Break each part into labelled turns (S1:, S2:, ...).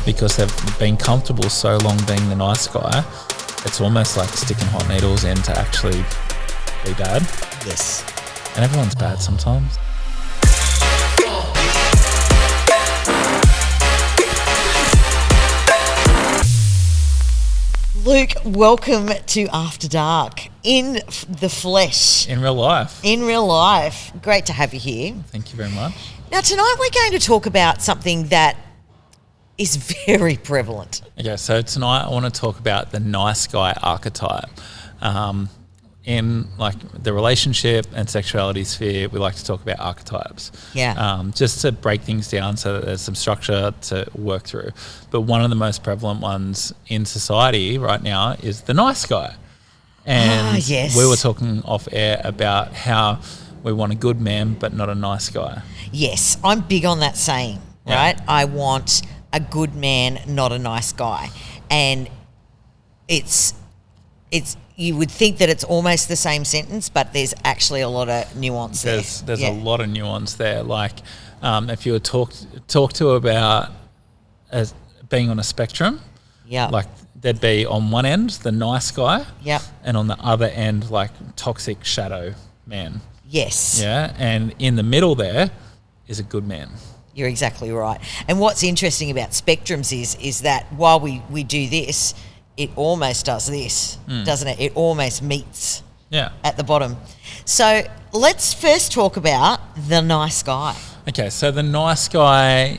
S1: because they've been comfortable so long being the nice guy. It's almost like sticking hot needles in to actually be bad.
S2: Yes.
S1: And everyone's bad sometimes.
S2: Luke, welcome to After Dark in the flesh.
S1: In real life.
S2: In real life. Great to have you here.
S1: Thank you very much.
S2: Now, tonight we're going to talk about something that is very prevalent.
S1: Okay, so tonight I want to talk about the nice guy archetype. In like the relationship and sexuality sphere, we like to talk about archetypes.
S2: Yeah.
S1: Just to break things down so that there's some structure to work through. But one of the most prevalent ones in society right now is the nice guy. And
S2: yes.
S1: we were talking off air about how we want a good man but not a nice guy.
S2: Yes, I'm big on that saying, right?
S1: Yeah.
S2: I want a good man, not a nice guy. And it's you would think that it's almost the same sentence, but there's actually a lot of nuance there.
S1: There's a lot of nuance there. Like if you were talk to about as being on a spectrum, like there'd be on one end the nice guy, and on the other end like toxic shadow man.
S2: Yes.
S1: Yeah, and in the middle there is a good man.
S2: You're exactly right. And what's interesting about spectrums is that while we do this, it almost does this, doesn't it? It almost meets at the bottom. So let's first talk about the nice guy.
S1: Okay, so the nice guy,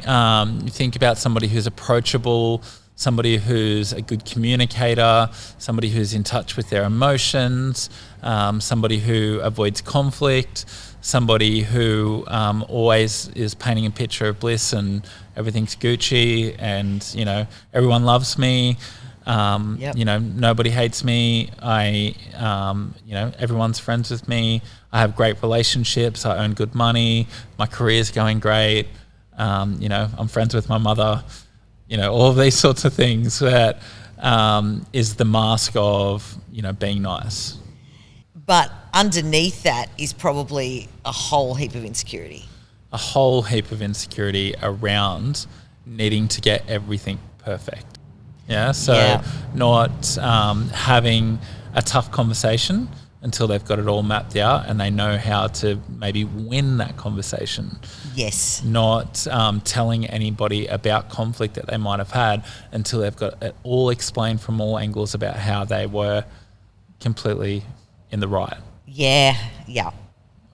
S1: you think about somebody who's approachable, somebody who's a good communicator, somebody who's in touch with their emotions, somebody who avoids conflict, somebody who always is painting a picture of bliss and everything's Gucci and, you know, everyone loves me. You know, nobody hates me. You know, everyone's friends with me. I have great relationships. I earn good money. My career's going great. You know, I'm friends with my mother. You know, all of these sorts of things that is the mask of, you know, being nice.
S2: But underneath that is probably a whole heap of insecurity.
S1: A whole heap of insecurity around needing to get everything perfect. Yeah, so not having a tough conversation until they've got it all mapped out and they know how to maybe win that conversation.
S2: Yes.
S1: Not telling anybody about conflict that they might have had until they've got it all explained from all angles about how they were completely in the right.
S2: Yeah.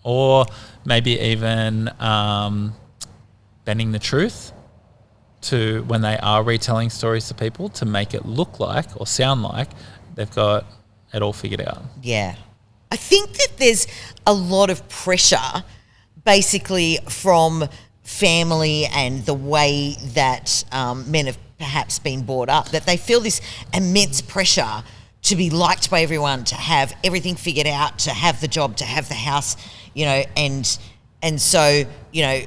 S1: Or maybe even bending the truth to when they are retelling stories to people to make it look like or sound like they've got it all figured out.
S2: Yeah. I think that there's a lot of pressure basically from family and the way that men have perhaps been brought up, that they feel this immense pressure to be liked by everyone, to have everything figured out, to have the job, to have the house, you know, and so, you know,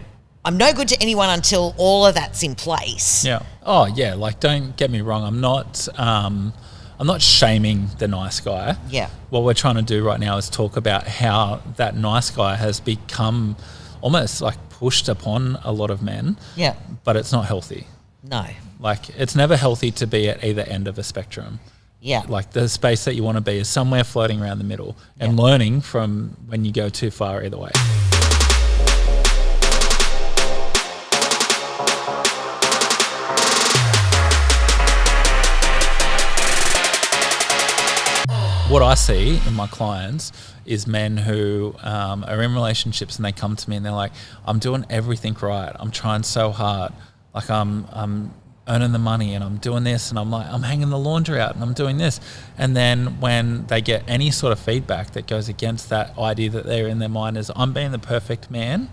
S2: I'm no good to anyone until all of that's in place.
S1: Yeah. Oh, yeah. Like, don't get me wrong. I'm not shaming the nice guy.
S2: Yeah.
S1: What we're trying to do right now is talk about how that nice guy has become almost like pushed upon a lot of men.
S2: Yeah.
S1: But it's not healthy.
S2: No.
S1: Like, it's never healthy to be at either end of a spectrum.
S2: Yeah.
S1: Like, the space that you want to be is somewhere floating around the middle and learning from when you go too far either way. What I see in my clients is men who are in relationships and they come to me and they're like, I'm doing everything right. I'm trying so hard. Like I'm earning the money and I'm doing this and I'm like, I'm hanging the laundry out and I'm doing this. And then when they get any sort of feedback that goes against that idea that they're in their mind is I'm being the perfect man,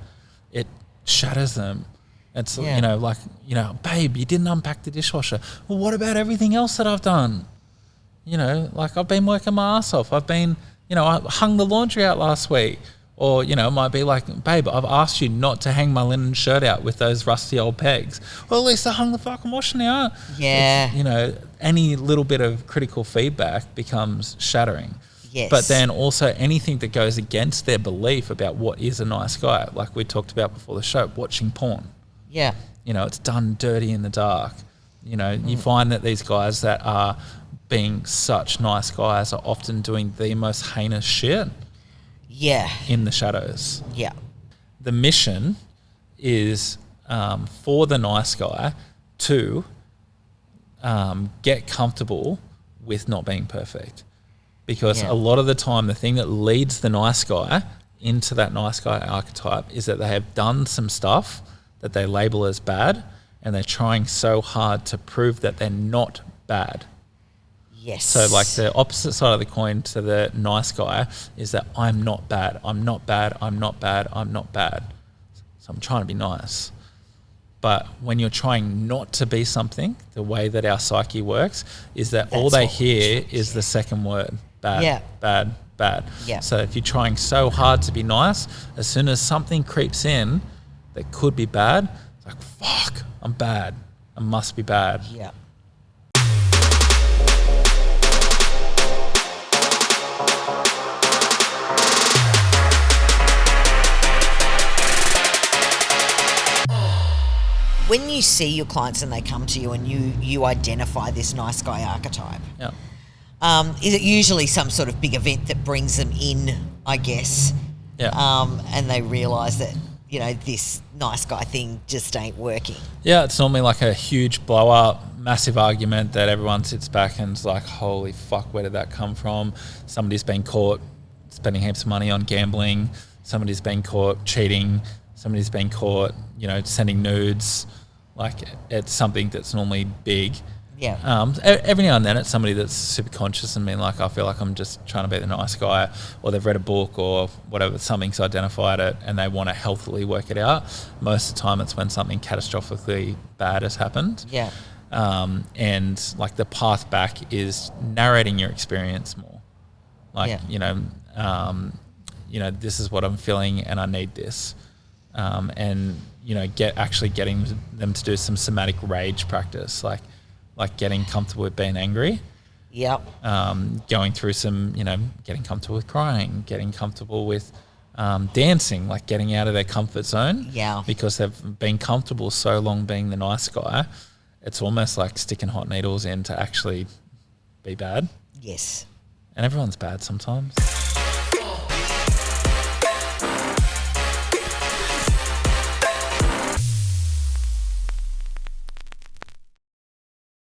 S1: it shatters them. It's, you know, like, you know, babe, you didn't unpack the dishwasher. Well, what about everything else that I've done? You know, like I've been working my ass off. I've been, you know, I hung the laundry out last week. Or, you know, it might be like, babe, I've asked you not to hang my linen shirt out with those rusty old pegs. Well, at least I hung the fucking washing out.
S2: Yeah.
S1: It's, you know, any little bit of critical feedback becomes shattering.
S2: Yes.
S1: But then also anything that goes against their belief about what is a nice guy, like we talked about before the show, watching porn.
S2: Yeah.
S1: You know, it's done dirty in the dark. You know, you find that these guys that are being such nice guys are often doing the most heinous shit
S2: Yeah.
S1: in the shadows.
S2: Yeah.
S1: The mission is for the nice guy to get comfortable with not being perfect. Because
S2: Yeah.
S1: a lot of the time, the thing that leads the nice guy into that nice guy archetype is that they have done some stuff that they label as bad, and they're trying so hard to prove that they're not bad.
S2: Yes.
S1: So like the opposite side of the coin to the nice guy is that I'm not bad, I'm not bad, I'm not bad, I'm not bad. So I'm trying to be nice. But when you're trying not to be something, the way that our psyche works is that all
S2: That's
S1: they
S2: what we
S1: hear
S2: choose,
S1: is the second word, bad,
S2: Yeah.
S1: bad, bad.
S2: Yeah.
S1: So if you're trying so hard to be nice, as soon as something creeps in that could be bad, it's like, fuck, I'm bad. I must be bad.
S2: Yeah. When you see your clients and they come to you and you identify this nice guy archetype,
S1: Yeah.
S2: is it usually some sort of big event that brings them in, I guess,
S1: Yeah.
S2: and they realise that, you know, this nice guy thing just ain't working?
S1: Yeah, it's normally like a huge blow up, massive argument that everyone sits back and is like, holy fuck, where did that come from? Somebody's been caught spending heaps of money on gambling. Somebody's been caught cheating. Somebody's been caught, you know, sending nudes. Like, it's something that's normally big.
S2: Yeah.
S1: Every now and then it's somebody that's super conscious and being like, I feel like I'm just trying to be the nice guy, or they've read a book or whatever, something's identified it and they want to healthily work it out. Most of the time it's when something catastrophically bad has happened.
S2: Yeah.
S1: And like the path back is narrating your experience more. Like,
S2: Yeah.
S1: you know, this is what I'm feeling and I need this. And, you know, getting them to do some somatic rage practice, like getting comfortable with being angry,
S2: Yep.
S1: going through some, you know, getting comfortable with crying, getting comfortable with dancing, like getting out of their comfort zone.
S2: Yeah.
S1: Because they've been comfortable so long being the nice guy, it's almost like sticking hot needles in to actually be bad.
S2: Yes.
S1: And everyone's bad sometimes.